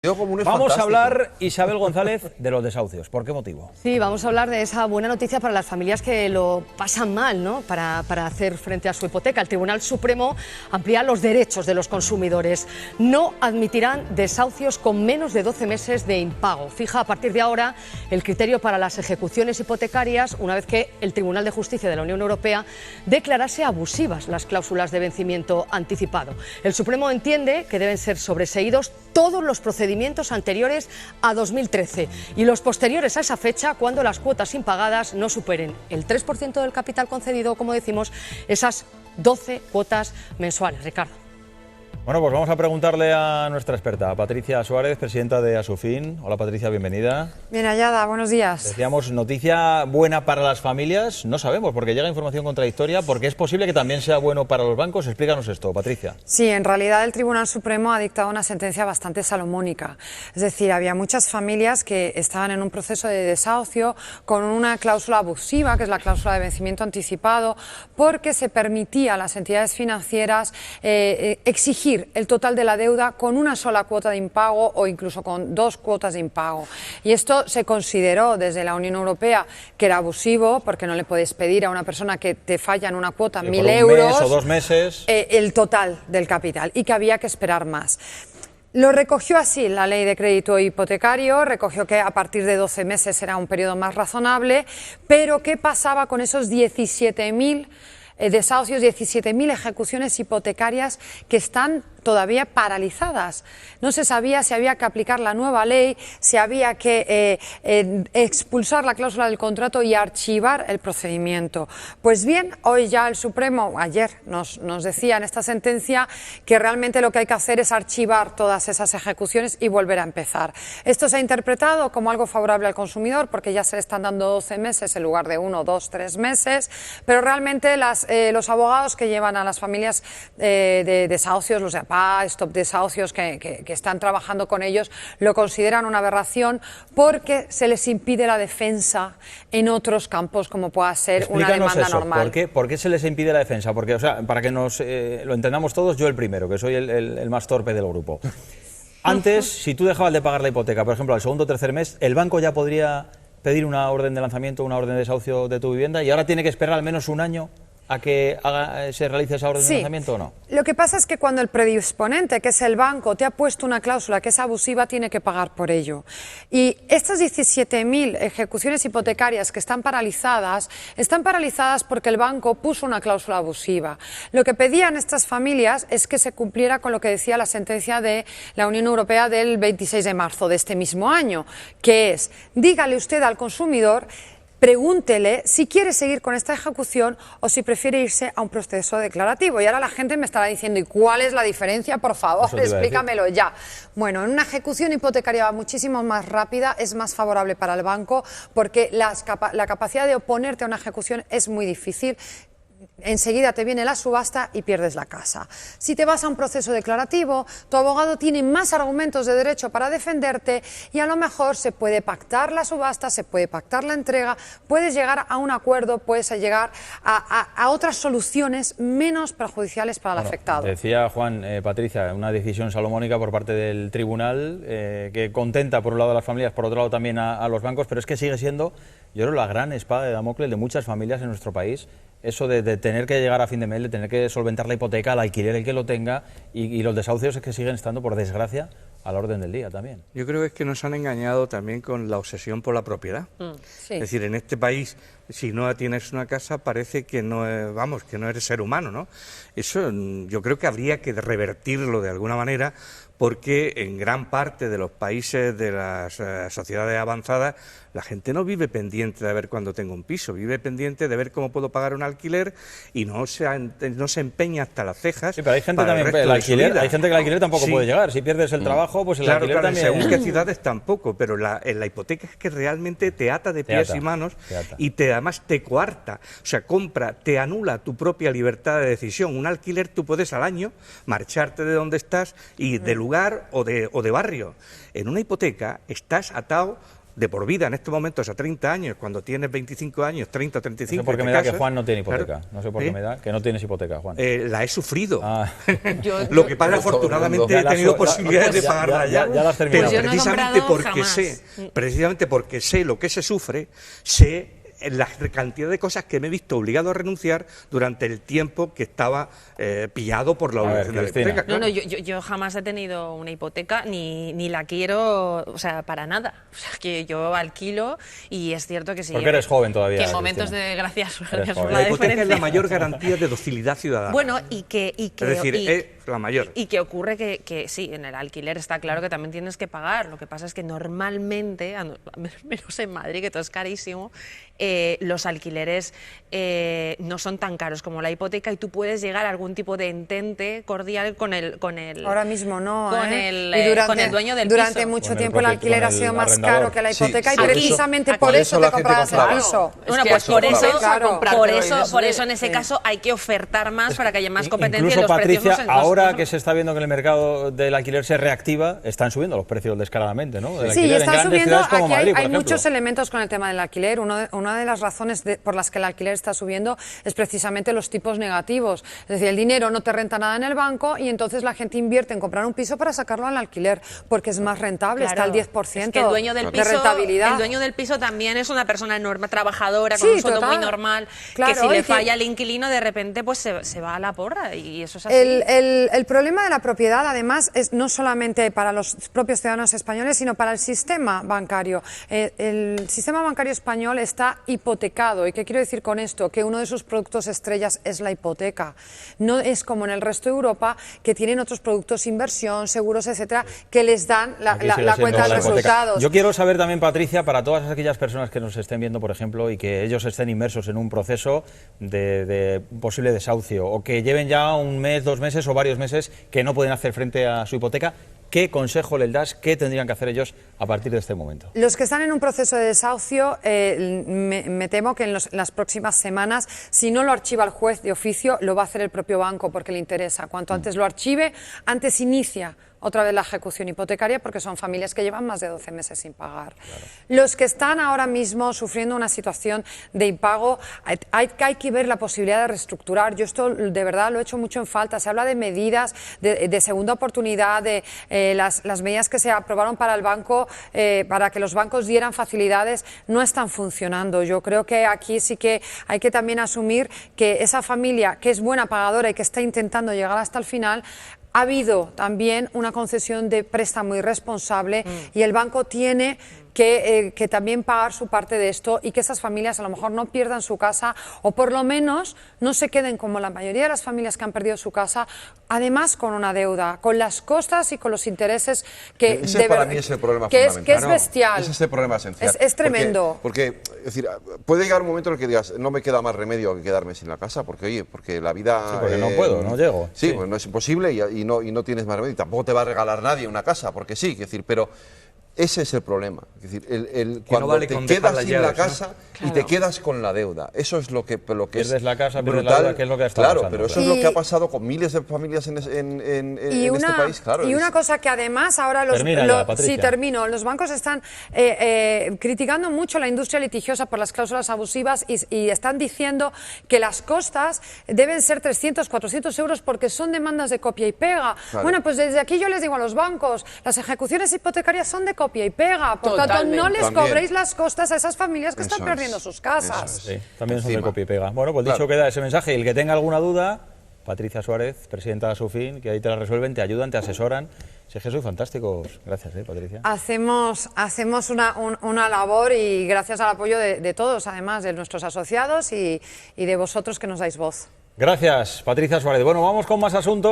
Vamos a hablar, Isabel González, de los desahucios. ¿Por qué motivo? Sí, vamos a hablar de esa buena noticia para las familias que lo pasan mal, ¿no? Para hacer frente a su hipoteca. El Tribunal Supremo amplía los derechos de los consumidores. No admitirán desahucios con menos de 12 meses de impago. Fija a partir de ahora el criterio para las ejecuciones hipotecarias una vez que el Tribunal de Justicia de la Unión Europea declarase abusivas las cláusulas de vencimiento anticipado. El Supremo entiende que deben ser sobreseídos todos los procedimientos anteriores a 2013 y los posteriores a esa fecha cuando las cuotas impagadas no superen el 3% del capital concedido, como decimos, esas 12 cuotas mensuales. Ricardo. Bueno, pues vamos a preguntarle a nuestra experta, Patricia Suárez, presidenta de Asufin. Hola Patricia, bienvenida. Bien hallada, buenos días. Decíamos, noticia buena para las familias, no sabemos, porque llega información contradictoria, porque es posible que también sea bueno para los bancos. Explícanos esto, Patricia. Sí, en realidad el Tribunal Supremo ha dictado una sentencia bastante salomónica. Es decir, había muchas familias que estaban en un proceso de desahucio con una cláusula abusiva, que es la cláusula de vencimiento anticipado, porque se permitía a las entidades financieras exigir el total de la deuda con una sola cuota de impago o incluso con 2 cuotas de impago. Y esto se consideró desde la Unión Europea que era abusivo, porque no le puedes pedir a una persona que te falla en una cuota 1.000 euros mes o 2 meses el total del capital y que había que esperar más. Lo recogió así la ley de crédito hipotecario, recogió que a partir de 12 meses era un periodo más razonable, pero ¿qué pasaba con esos 17.000 desahucios, 17.000 ejecuciones hipotecarias que están todavía paralizadas? No se sabía si había que aplicar la nueva ley, si había que expulsar la cláusula del contrato y archivar el procedimiento. Pues bien, hoy ya el Supremo, ayer nos decía en esta sentencia que realmente lo que hay que hacer es archivar todas esas ejecuciones y volver a empezar. Esto se ha interpretado como algo favorable al consumidor porque ya se le están dando 12 meses en lugar de 1, 2, 3 meses, pero realmente los abogados que llevan a las familias de desahucios, los de Stop Desahucios, que están trabajando con ellos, lo consideran una aberración porque se les impide la defensa en otros campos como pueda ser una demanda normal. ¿Por qué se les impide la defensa? Porque, o sea, para que nos lo entendamos todos, yo el primero, que soy el más torpe del grupo. Antes, si tú dejabas de pagar la hipoteca, por ejemplo, al segundo o tercer mes, el banco ya podría pedir una orden de lanzamiento, una orden de desahucio de tu vivienda, y ahora tiene que esperar al menos un año a que se realice esa orden de lanzamiento, ¿o no? Lo que pasa es que cuando el predisponente, que es el banco, te ha puesto una cláusula que es abusiva, tiene que pagar por ello. Y estas 17.000 ejecuciones hipotecarias que están paralizadas porque el banco puso una cláusula abusiva. Lo que pedían estas familias es que se cumpliera con lo que decía la sentencia de la Unión Europea del 26 de marzo de este mismo año, que es, dígale usted al consumidor, pregúntele si quiere seguir con esta ejecución o si prefiere irse a un proceso declarativo. Y ahora la gente me estará diciendo, ¿y cuál es la diferencia? Por favor, explícamelo ya. Bueno, en una ejecución hipotecaria muchísimo más rápida es más favorable para el banco porque la capacidad de oponerte a una ejecución es muy difícil. Enseguida te viene la subasta y pierdes la casa. Si te vas a un proceso declarativo, tu abogado tiene más argumentos de derecho para defenderte y a lo mejor se puede pactar la subasta, se puede pactar la entrega, puedes llegar a un acuerdo, puedes llegar a otras soluciones menos perjudiciales para el afectado. Decía Juan, Patricia, una decisión salomónica por parte del tribunal que contenta por un lado a las familias, por otro lado también a los bancos, pero es que sigue siendo, yo creo, la gran espada de Damocles de muchas familias en nuestro país. Eso de tener que llegar a fin de mes, de tener que solventar la hipoteca, el alquiler, el que lo tenga, y los desahucios es que siguen estando, por desgracia, a la orden del día también. Yo creo que es que nos han engañado también con la obsesión por la propiedad. Sí. Es decir, en este país, si no tienes una casa, parece que no, que no eres ser humano, ¿no? Eso yo creo que habría que revertirlo de alguna manera, porque en gran parte de los países de las sociedades avanzadas la gente no vive pendiente de ver cuándo tengo un piso, vive pendiente de ver cómo puedo pagar un alquiler y no se empeña hasta las cejas. Sí, pero hay gente también, hay gente que el alquiler tampoco puede llegar. Si pierdes el trabajo, pues el alquiler también. Según qué ciudades tampoco, pero en la hipoteca es que realmente te ata de pies y manos y además te coarta. O sea, te anula tu propia libertad de decisión. Un alquiler tú puedes al año marcharte de donde estás y de lugar o de barrio. En una hipoteca estás atado de por vida en estos momentos a 30 años, cuando tienes 25 años, 30, 35... No sé por qué me da que Juan no tiene hipoteca. Claro. No sé por qué me da que no tienes hipoteca, Juan. La he sufrido. Lo que pasa es que afortunadamente he tenido posibilidades de pagarla ya. Ya las terminado. Pero precisamente porque sé lo que se sufre, sé la cantidad de cosas que me he visto obligado a renunciar durante el tiempo que estaba pillado por la obligación de la hipoteca. Claro. No, yo jamás he tenido una hipoteca ni la quiero, o sea, para nada. O sea, que yo alquilo y es cierto que sí. Porque eres joven todavía. Que en momentos de gracias por la hipoteca es la mayor garantía de docilidad ciudadana. Bueno, y que es decir, es la mayor. Y que ocurre que sí, en el alquiler está claro que también tienes que pagar. Lo que pasa es que normalmente, menos en Madrid, que todo es carísimo, los alquileres no son tan caros como la hipoteca y tú puedes llegar a algún tipo de entente cordial con el ahora mismo no, con el dueño del durante piso. Mucho tiempo el alquiler ha sido más caro que la hipoteca, y precisamente por eso te comprabas el piso. Bueno, pues por eso en ese caso hay que ofertar más para que haya más competencia. Incluso, y los Patricia, precios ahora que se está viendo que el mercado del alquiler se reactiva, están subiendo los precios descaradamente, ¿no? Sí, están subiendo. Aquí hay muchos elementos con el tema del alquiler. Una de las razones por las que el alquiler está subiendo es precisamente los tipos negativos. Es decir, el dinero no te renta nada en el banco y entonces la gente invierte en comprar un piso para sacarlo al alquiler porque es más rentable, está al 10% es que el dueño del piso, de rentabilidad. El dueño del piso también es una persona trabajadora, con un sueldo muy normal, que si le falla el inquilino de repente pues se va a la porra y eso es así. El problema de la propiedad además es no solamente para los propios ciudadanos españoles, sino para el sistema bancario. El sistema bancario español está hipotecado. ¿Y qué quiero decir con esto? Que uno de sus productos estrellas es la hipoteca. No es como en el resto de Europa, que tienen otros productos, inversión, seguros, etcétera, que les dan la cuenta de resultados. Yo quiero saber también, Patricia, para todas aquellas personas que nos estén viendo, por ejemplo, y que ellos estén inmersos en un proceso de posible desahucio, o que lleven ya un mes, 2 meses o varios meses que no pueden hacer frente a su hipoteca, ¿qué consejo les das? ¿Qué tendrían que hacer ellos a partir de este momento? Los que están en un proceso de desahucio, me temo que en las próximas semanas, si no lo archiva el juez de oficio, lo va a hacer el propio banco porque le interesa. Cuanto antes lo archive, antes inicia otra vez la ejecución hipotecaria, porque son familias que llevan más de 12 meses sin pagar. Claro. Los que están ahora mismo sufriendo una situación de impago, hay que ver la posibilidad de reestructurar. Yo esto de verdad lo he hecho mucho en falta. Se habla de medidas de segunda oportunidad, de las medidas que se aprobaron para el banco, para que los bancos dieran facilidades, no están funcionando. Yo creo que aquí sí que hay que también asumir que esa familia que es buena pagadora y que está intentando llegar hasta el final, ha habido también una concesión de préstamo irresponsable y el banco tiene que también pagar su parte de esto y que esas familias a lo mejor no pierdan su casa o por lo menos no se queden como la mayoría de las familias que han perdido su casa, además con una deuda, con las costas y con los intereses que... Ese para mí es el problema fundamental. Que es bestial. Ese es el problema esencial. Es tremendo. Porque, es decir, puede llegar un momento en el que digas, no me queda más remedio que quedarme sin la casa, porque oye, porque la vida... Sí, porque no puedo, no llego. Sí, pues no es imposible y no tienes más remedio. Tampoco te va a regalar nadie una casa, porque sí, es decir, pero... Ese es el problema. Es decir, cuando no vale te quedas sin la casa, ¿no? Claro. Y te quedas con la deuda. Eso es lo que pierdes es la casa, brutal. Pierdes la deuda, que es lo que está pasando. Pero eso es lo que ha pasado con miles de familias en este país. Claro, y una cosa que además ahora los bancos están criticando mucho la industria litigiosa por las cláusulas abusivas y están diciendo que las costas deben ser 300, 400 euros porque son demandas de copia y pega. Claro. Bueno, pues desde aquí yo les digo a los bancos, las ejecuciones hipotecarias son de copia y pega, por tanto no les cobréis las costas a esas familias que están perdiendo sus casas. Sí, también son de copia y pega. Bueno, pues dicho queda ese mensaje, y el que tenga alguna duda, Patricia Suárez, presidenta de Asufin, que ahí te la resuelven, te ayudan, te asesoran. Sí, que sois fantásticos. Gracias, Patricia. Hacemos una labor y gracias al apoyo de todos, además de nuestros asociados y de vosotros que nos dais voz. Gracias, Patricia Suárez. Bueno, vamos con más asuntos.